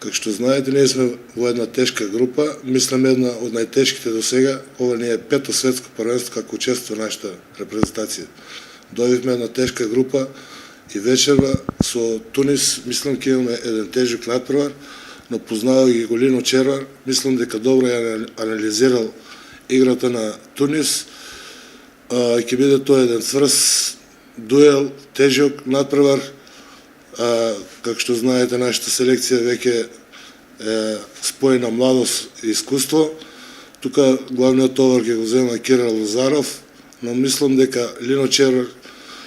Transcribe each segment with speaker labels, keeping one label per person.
Speaker 1: Како што знаете, ние сме во една тешка група, мислам една од најтешките до сега. Ова не е пето светско првенство како учествува нашата репрезентација. Дојдовме една тешка група и вечерва со Тунис, мислам ќе имаме еден тежок натпревар, но познавајќи ги Голино Червар, мислам дека добро ја анализирал играта на Тунис. Ќе биде тоа еден цврст дуел, тежок натпревар. Како што знаете, нашата селекција веќе е споена младост и искуство. Тука главниот товар ќе го зема Кирил Лозаров, но мислам дека Лино Червар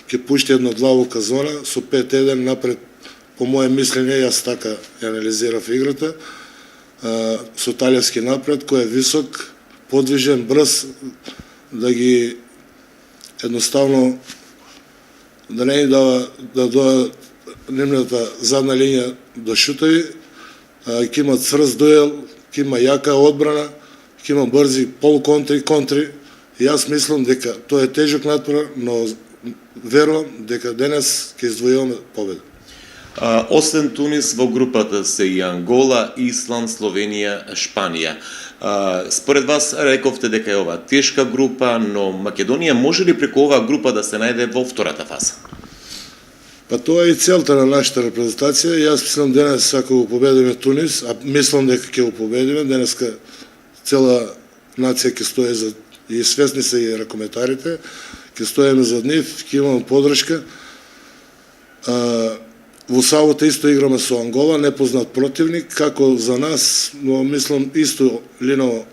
Speaker 1: ќе пушти една длабока зона со 5-1 напред. По моје мислење, јас така ја анализирав играта, со талијански напред, кој е висок, подвижен, брз, да ги едноставно да не дава да дојдат нивната задна линија до шутови, ќе има цврст дуел, ќе има јака одбрана, ќе има брзи полуконтри, контри. Јас мислам дека тоа е тежок натпревар, но верувам дека денес ќе извојуваме победа.
Speaker 2: Освен Тунис, во групата се и Ангола, Исланд, Словенија, Шпанија. Според вас рековте дека е ова тешка група, но Македонија може ли преку оваа група да се најде во втората фаза?
Speaker 1: Па тоа е и целта на нашата репрезентација. Јас мислам денес ако го победиме Тунис, а мислам дека ќе го победиме, денеска цела нација ќе стои за и свесни се и ракометарите, ќе стоиме зад нив, ќе имаме подршка. Во сабота исто играме со Ангола, непознат противник, како за нас, но мислам исто Лино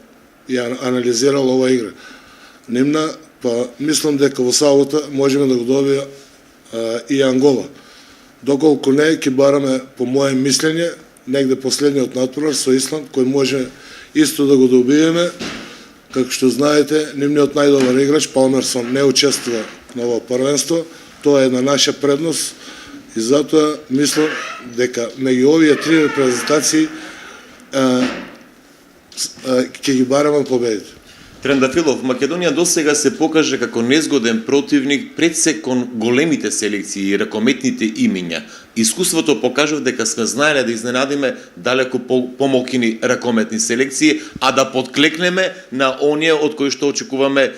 Speaker 1: ја анализирал ова игра. Нивна, па мислам дека во сабота можеме да го добиме и Ангола. Доколку не, ќе бараме, по моје мислење, негде последниот натпревар со Исланд, кој може исто да го добиеме. Како што знаете, нивниот најдобар играч, Палмерсон, не учествува на ова првенство. Тоа е една наша предност и затоа мислам дека меѓу овие три репрезентации ќе ги бараме победите.
Speaker 2: Трендафилов, Македонија досега се покаже како незгоден противник пред се кон големите селекции и ракометните имиња. Искуството покажува дека сме знаеле да изненадиме далеку помалкини ракометни селекции, а да подклекнеме на оние од кои што очекуваме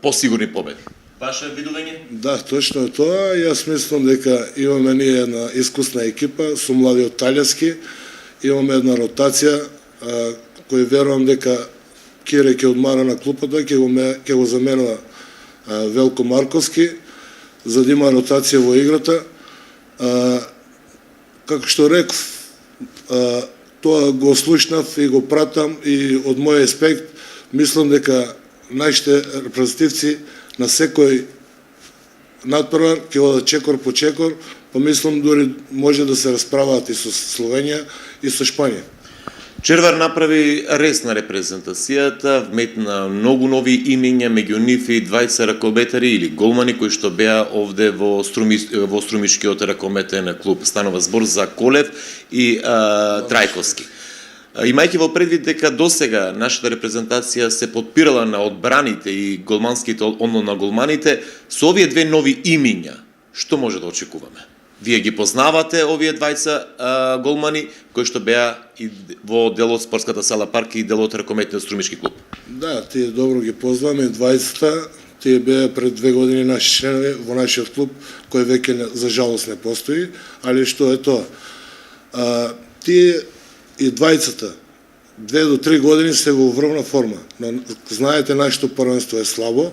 Speaker 2: посигурни победи. Ваше видување? Да,
Speaker 1: точно е тоа. Јас мислам дека имаме ние една искусна екипа со младиот талијански, имаме една ротација кој верувам дека Кире ќе одмара на клупата, ќе го заменува Велко Марковски, за да има ротација во играта. Како што реков, тоа го слушнав и го пратам и од мој аспект мислам дека нашите репрезентативци на секој натпревар ќе одат чекор по чекор, па мислам дури може да се расправаат и со Словенија и со Шпанија.
Speaker 2: Червар направи рез на репрезентацијата, вметна многу нови имиња, меѓу нив и двајца ракометари или голмани кои што беа овде во струмишкиот ракометен клуб. Станува збор за Колев и Трајковски. Имајќи во предвид дека досега нашата репрезентација се подпирала на одбраните и голманските на голманите, со овие две нови имиња, што може да очекуваме? Вие ги познавате овие двајца голмани кои што беа и во делот спортската сала Парк и делот ракометниот струмишки клуб.
Speaker 1: Да, тие добро ги познаваме двајцата. Тие беа пред 2 години наши членови во нашиот клуб, кој веќе за жалост не постои, али што е тоа? Тие и двајцата 2 до 3 години се во врвна форма. Но знаете, нашето првенство е слабо,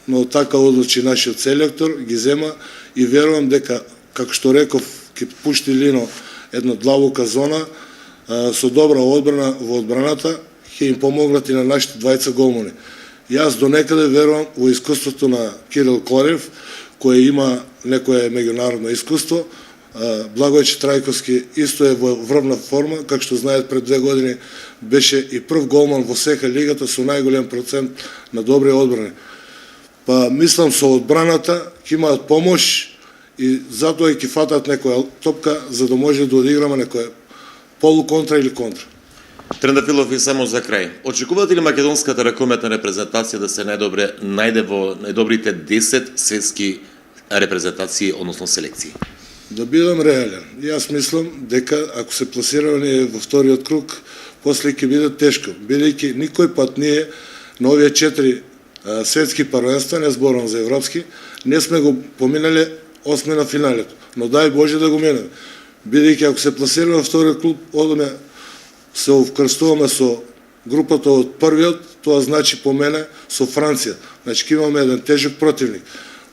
Speaker 1: но така одлучи нашиот селектор, ги зема и верувам дека, како што реков, ќе пушти Лино една длабока зона со добра одбрана во одбраната, ќе им помогнат и на нашите двајца голмани. Јас до некаде верувам во искуството на Кирил Колев, кој има некое меѓународно искуство. Благојче Трајковски исто е во врвна форма, како што знаете пред 2 години беше и прв голман во сека лигата со најголем процент на добри одбрани. Па мислам со одбраната ќе имаат помош и затоа ќе фатат некоја топка за да може да одиграме некоја полуконтра или контра.
Speaker 2: Трендафилов и само за крај. Очекувате ли македонската ракометна репрезентација да се најде во најдобрите 10 светски репрезентации, односно селекции?
Speaker 1: Да бидам реален. И аз мислам дека ако се пласираме во вториот круг, после ќе биде тешко, бидејќи никој пат ние на овие 4 светски парвенства, не зборам за европски, не сме го поминали осми на финалето. Но дај Боже да го минеме. Бидејќи ако се пласираме во вториот клуб, одаме се вкрстуваме со групата од првиот, тоа значи по мене со Франција. Значи ќе имаме еден тежок противник.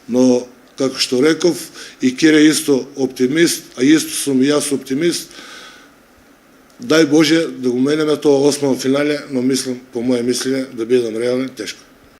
Speaker 1: Но како што реков, и Кире исто оптимист, а исто сум и јас оптимист, дај Боже да го менеме тоа осмо финале, но мислам, по моје мислење, да бидам реален, тешко.